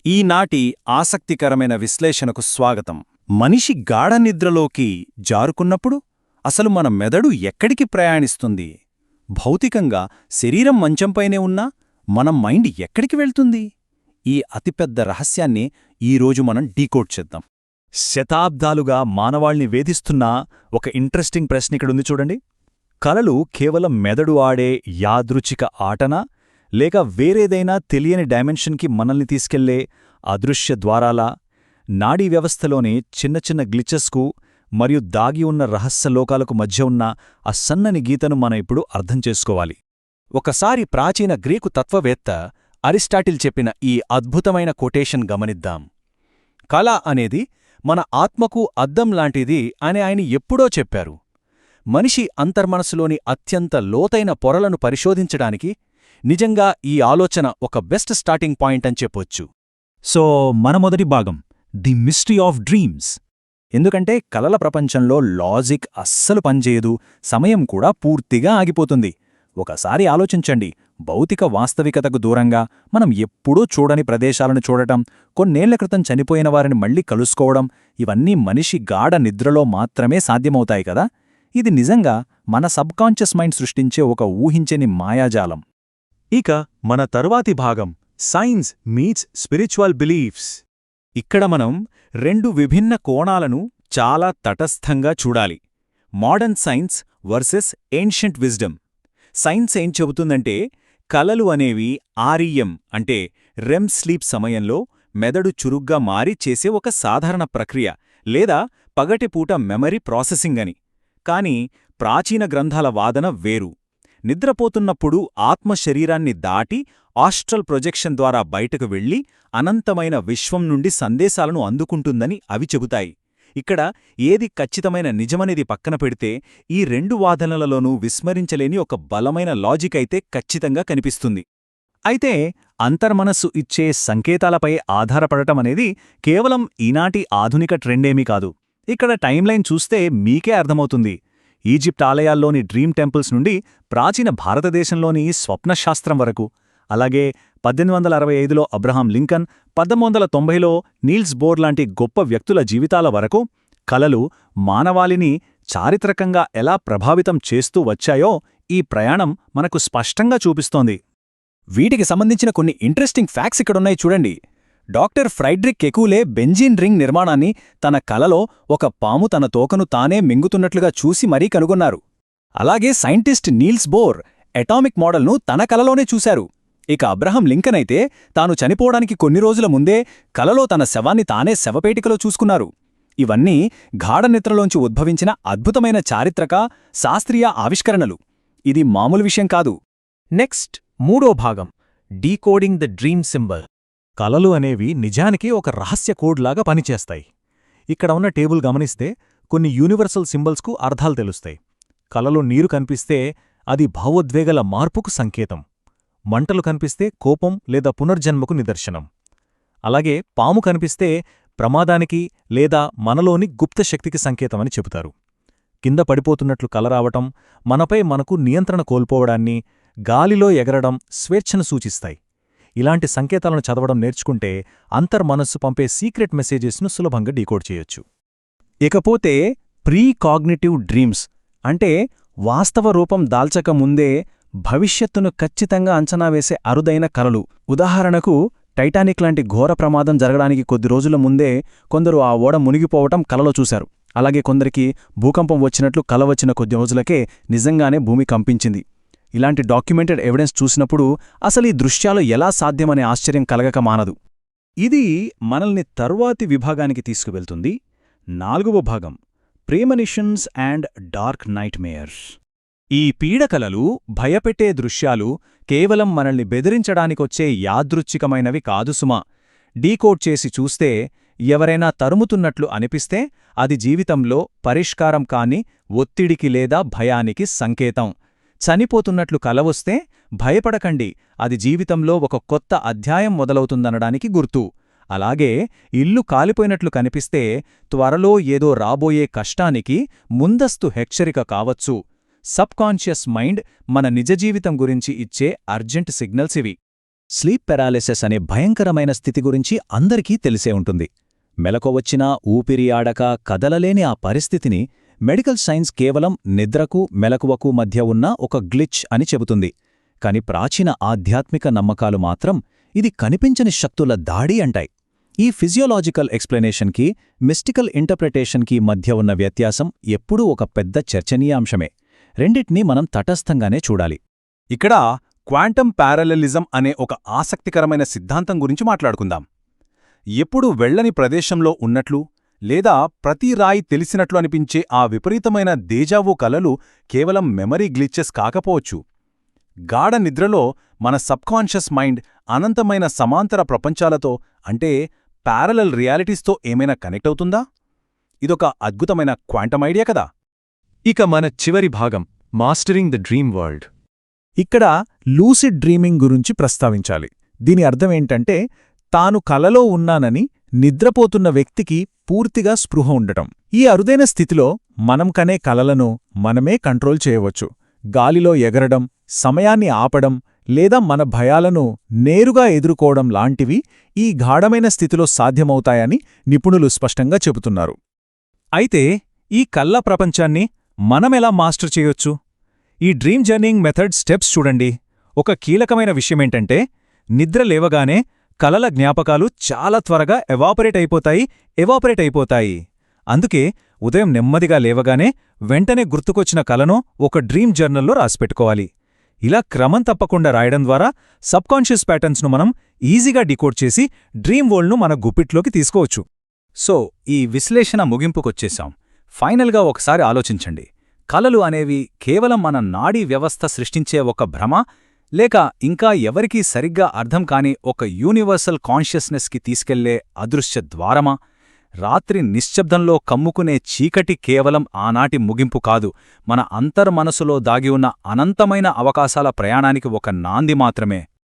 ఈనాటి ఆసక్తికరమైన విశ్లేషణకు స్వాగతం. మనిషి గాఢనిద్రలోకి జారుకున్నప్పుడు అసలు మన మెదడు ఎక్కడికి ప్రయాణిస్తుంది? భౌతికంగా శరీరం మంచంపైనే ఉన్నా మన మైండ్ ఎక్కడికి వెళ్తుంది? ఈ అతిపెద్ద రహస్యాన్ని ఈరోజు మనం డీకోడ్ చేద్దాం. శతాబ్దాలుగా మానవాళ్ని వేధిస్తున్న ఒక ఇంట్రెస్టింగ్ ప్రశ్న ఇక్కడుంది చూడండి. కలలు కేవలం మెదడు ఆడే యాదృచ్ఛిక ఆటనా, లేక వేరేదైనా తెలియని డైమెన్షన్కి మనల్ని తీసుకెళ్లే అదృశ్య ద్వారాలా? నాడీ వ్యవస్థలోని చిన్న చిన్న గ్లిచెస్కు మరియు దాగి ఉన్న రహస్యలోకాలకు మధ్య ఉన్న ఆ సన్నని గీతను మనం ఇప్పుడు అర్థం చేసుకోవాలి. ఒకసారి ప్రాచీన గ్రీకు తత్వవేత్త అరిస్టాటిల్ చెప్పిన ఈ అద్భుతమైన కొటేషన్ గమనిద్దాం. కళ అనేది మన ఆత్మకు అద్దం లాంటిది అని ఆయన ఎప్పుడో చెప్పారు. మనిషి అంతర్మనసులోని అత్యంత లోతైన పొరలను పరిశోధించడానికి నిజంగా ఈ ఆలోచన ఒక బెస్ట్ స్టార్టింగ్ పాయింట్ అని చెప్పొచ్చు. సో మన మొదటి భాగం, ది మిస్టరీ ఆఫ్ డ్రీమ్స్. ఎందుకంటే కలల ప్రపంచంలో లాజిక్ అస్సలు పనిచేయదు, సమయం కూడా పూర్తిగా ఆగిపోతుంది. ఒకసారి ఆలోచించండి, భౌతిక వాస్తవికతకు దూరంగా మనం ఎప్పుడూ చూడని ప్రదేశాలను చూడటం, కొన్నేళ్ల క్రితం చనిపోయిన వారిని మళ్లీ కలుసుకోవడం, ఇవన్నీ మనిషి గాఢ నిద్రలో మాత్రమే సాధ్యమవుతాయి కదా. ఇది నిజంగా మన సబ్కాన్షియస్ మైండ్ సృష్టించే ఒక ఊహించని మాయాజాలం. ఇక మన తరువాతి భాగం, సైన్స్ మీట్స్ స్పిరిచువల్ బిలీఫ్స్. ఇక్కడ మనం రెండు విభిన్న కోణాలను చాలా తటస్థంగా చూడాలి. Modern science versus ancient wisdom. Science ఏం చెబుతుందంటే, కలలు అనేవి ఆర్ఈఎం అంటే రెమ్ స్లీప్ సమయంలో మెదడు చురుగ్గా మారి చేసే ఒక సాధారణ ప్రక్రియ, లేదా పగటిపూట మెమరీ ప్రాసెసింగ్ అని. కాని ప్రాచీన గ్రంథాల వాదన వేరు. నిద్రపోతున్నప్పుడు ఆత్మ శరీరాన్ని దాటి ఆస్ట్రల్ ప్రొజెక్షన్ ద్వారా బయటకు వెళ్లి అనంతమైన విశ్వం నుండి సందేశాలను అందుకుంటుందని అవి చెబుతాయి. ఇక్కడ ఏది ఖచ్చితమైన నిజమనేది పక్కన పెడితే, ఈ రెండు వాదనలలోనూ విస్మరించలేని ఒక బలమైన లాజిక్ అయితే ఖచ్చితంగా కనిపిస్తుంది. అయితే అంతర్మనస్సు ఇచ్చే సంకేతాలపై ఆధారపడటమనేది కేవలం ఈనాటి ఆధునిక ట్రెండేమీ కాదు. ఇక్కడ టైంలైన్ చూస్తే మీకే అర్థమవుతుంది. ఈజిప్ట్ ఆలయాల్లోని డ్రీమ్ టెంపుల్స్ నుండి ప్రాచీన భారతదేశంలోని స్వప్నశాస్త్రం వరకు, అలాగే 1865లో అబ్రహాం లింకన్, 1990లో నీల్స్ బోర్ లాంటి గొప్ప వ్యక్తుల జీవితాల వరకు కలలు మానవాళిని చారిత్రకంగా ఎలా ప్రభావితం చేస్తూ వచ్చాయో ఈ ప్రయాణం మనకు స్పష్టంగా చూపిస్తోంది. వీటికి సంబంధించిన కొన్ని ఇంట్రెస్టింగ్ ఫ్యాక్ట్స్ ఇక్కడున్నాయి చూడండి. డాక్టర్ ఫ్రైడ్రిక్ కెకూలే బెంజీన్ రింగ్ నిర్మాణాన్ని తన కలలో ఒక పాము తన తోకను తానే మింగుతున్నట్లుగా చూసి మరీ కనుగొన్నారు. అలాగే సైంటిస్ట్ నీల్స్ బోర్ ఎటామిక్ మోడల్ను తన కలలోనే చూశారు. ఇక అబ్రహం లింకన్ అయితే తాను చనిపోవడానికి కొన్ని రోజుల ముందే కలలో తన శవాన్ని తానే శవపేటికలో చూసుకున్నారు. ఇవన్నీ గాఢనిద్రలోంచి ఉద్భవించిన అద్భుతమైన చారిత్రక, శాస్త్రీయ ఆవిష్కరణలు. ఇది మామూలు విషయం కాదు. నెక్స్ట్ మూడో భాగం, డీకోడింగ్ ద డ్రీమ్ సింబల్. కలలు అనేవి నిజానికి ఒక రహస్య కోడ్లాగా పనిచేస్తాయి. ఇక్కడ ఉన్న టేబుల్ గమనిస్తే కొన్ని యూనివర్సల్ సింబల్స్కు అర్థాలు తెలుస్తాయి. కలలో నీరు కనిపిస్తే అది భావోద్వేగల మార్పుకు సంకేతం. మంటలు కనిపిస్తే కోపం లేదా పునర్జన్మకు నిదర్శనం. అలాగే పాము కనిపిస్తే ప్రమాదానికి లేదా మనలోని గుప్త శక్తికి సంకేతమని చెబుతారు. కింద పడిపోతున్నట్లు కలరావటం మనపై మనకు నియంత్రణ కోల్పోవడాన్ని, గాలిలో ఎగరడం స్వేచ్ఛను సూచిస్తాయి. ఇలాంటి సంకేతాలను చదవడం నేర్చుకుంటే అంతర్మనస్సు పంపే సీక్రెట్ మెసేజెస్ను సులభంగా డీకోడ్ చేయొచ్చు. ఇకపోతే ప్రీ కాగ్నిటివ్ డ్రీమ్స్ అంటే వాస్తవ రూపం దాల్చక ముందే భవిష్యత్తును ఖచ్చితంగా అంచనా వేసే అరుదైన కలలు. ఉదాహరణకు టైటానిక్ లాంటి ఘోర ప్రమాదం జరగడానికి కొద్ది రోజుల ముందే కొందరు ఆ ఓడ మునిగిపోవటం కలలో చూశారు. అలాగే కొందరికి భూకంపం వచ్చినట్లు కల వచ్చిన కొద్ది రోజులకే నిజంగానే భూమి కంపించింది. ఇలాంటి డాక్యుమెంటెడ్ ఎవిడెన్స్ చూసినప్పుడు అసలు ఈ దృశ్యాలు ఎలా సాధ్యమనే ఆశ్చర్యం కలగక మానదు. ఇది మనల్ని తరువాతి విభాగానికి తీసుకువెళ్తుంది. 4వ భాగం, ప్రేమనిషన్స్ అండ్ డార్క్ నైట్ మేయర్స్. ఈ పీడకలలు, భయపెట్టే దృశ్యాలు కేవలం మనల్ని బెదిరించడానికొచ్చే యాదృచ్ఛికమైనవి కాదు సుమా. డీకోడ్ చేసి చూస్తే ఎవరైనా తరుముతున్నట్లు అనిపిస్తే అది జీవితంలో పరిష్కారం కాని ఒత్తిడికి లేదా భయానికి సంకేతం. చనిపోతున్నట్లు కలవొస్తే భయపడకండి, అది జీవితంలో ఒక కొత్త అధ్యాయం మొదలవుతుందనడానికి గుర్తు. అలాగే ఇల్లు కాలిపోయినట్లు కనిపిస్తే త్వరలో ఏదో రాబోయే కష్టానికి ముందస్తు హెచ్చరిక కావచ్చు. సబ్కాన్షియస్ మైండ్ మన నిజ జీవితం గురించి ఇచ్చే అర్జెంట్ సిగ్నల్స్ ఇవి. స్లీప్ పెరాలిసిస్ అనే భయంకరమైన స్థితి గురించి అందరికీ తెలిసే ఉంటుంది. మెలకువొచ్చినా ఊపిరి ఆడక కదలలేని ఆ పరిస్థితిని మెడికల్ సైన్స్ కేవలం నిద్రకు మెలకువకు మధ్య ఉన్న ఒక గ్లిచ్ అని చెబుతుంది. కాని ప్రాచీన ఆధ్యాత్మిక నమ్మకాలు మాత్రం ఇది కనిపించని శక్తుల దాడి అంటాయి. ఈ ఫిజియోలాజికల్ ఎక్స్ప్లెనేషన్కి, మిస్టికల్ ఇంటర్ప్రిటేషన్కి మధ్య ఉన్న వ్యత్యాసం ఎప్పుడూ ఒక పెద్ద చర్చనీయాంశమే. రెండిటినీ మనం తటస్థంగానే చూడాలి. ఇక్కడ క్వాంటమ్ ప్యారలలిజం అనే ఒక ఆసక్తికరమైన సిద్ధాంతం గురించి మాట్లాడుకుందాం. ఎప్పుడు వెళ్లని ప్రదేశంలో ఉన్నట్లు లేదా ప్రతి రాయి తెలిసినట్లు అనిపించే ఆ విపరీతమైన దేజావూ కలలు కేవలం మెమరీ గ్లిచెస్ కాకపోవచ్చు. గాఢ నిద్రలో మన సబ్కాన్షియస్ మైండ్ అనంతమైన సమాంతర ప్రపంచాలతో అంటే ప్యారలల్ రియాలిటీస్తో ఏమైనా కనెక్ట్ అవుతుందా? ఇదొక అద్భుతమైన క్వాంటమ్ ఐడియా కదా. ఇక మన చివరి భాగం, మాస్టరింగ్ ద డ్రీమ్ వరల్డ్. ఇక్కడ లూసిడ్ డ్రీమింగ్ గురించి ప్రస్తావించాలి. దీని అర్థమేంటంటే తాను కలలో ఉన్నానని నిద్రపోతున్న వ్యక్తికి పూర్తిగా స్పృహ ఉండటం. ఈ అరుదైన స్థితిలో మనం కనే కలలను మనమే కంట్రోల్ చేయవచ్చు. గాలిలో ఎగరడం, సమయాన్ని ఆపడం లేదా మన భయాలను నేరుగా ఎదుర్కోవడం లాంటివి ఈ గాఢమైన స్థితిలో సాధ్యమవుతాయని నిపుణులు స్పష్టంగా చెబుతున్నారు. అయితే ఈ కల్ల ప్రపంచాన్ని మనమెలా మాస్టర్ చేయొచ్చు? ఈ డ్రీమ్ జర్నింగ్ మెథడ్ స్టెప్స్ చూడండి. ఒక కీలకమైన విషయమేంటంటే నిద్ర లేవగానే కలల జ్ఞాపకాలు చాలా త్వరగా ఎవాపరేట్ అయిపోతాయి. అందుకే ఉదయం నెమ్మదిగా లేవగానే వెంటనే గుర్తుకొచ్చిన కలను ఒక డ్రీమ్ జర్నల్లో రాసిపెట్టుకోవాలి. ఇలా క్రమం తప్పకుండా రాయడం ద్వారా సబ్కాన్షియస్ ప్యాటర్న్స్ను మనం ఈజీగా డీకోడ్ చేసి డ్రీమ్ వరల్డ్ను మన గుప్పిట్లోకి తీసుకోవచ్చు. సో ఈ విశ్లేషణ ముగింపుకొచ్చేశాం. ఫైనల్గా ఒకసారి ఆలోచించండి. కలలు అనేవి కేవలం మన నాడీ వ్యవస్థ సృష్టించే ఒక భ్రమ, లేక ఇంకా ఎవరికీ సరిగ్గా అర్థం కాని ఒక యూనివర్సల్ కాన్షియస్నెస్కి తీసుకెళ్లే అదృశ్య ద్వారమా? రాత్రి నిశ్శబ్దంలో కమ్ముకునే చీకటి కేవలం ఆనాటి ముగింపు కాదు, మన అంతర్మనసులో దాగి ఉన్న అనంతమైన అవకాశాల ప్రయాణానికి ఒక నాంది మాత్రమే.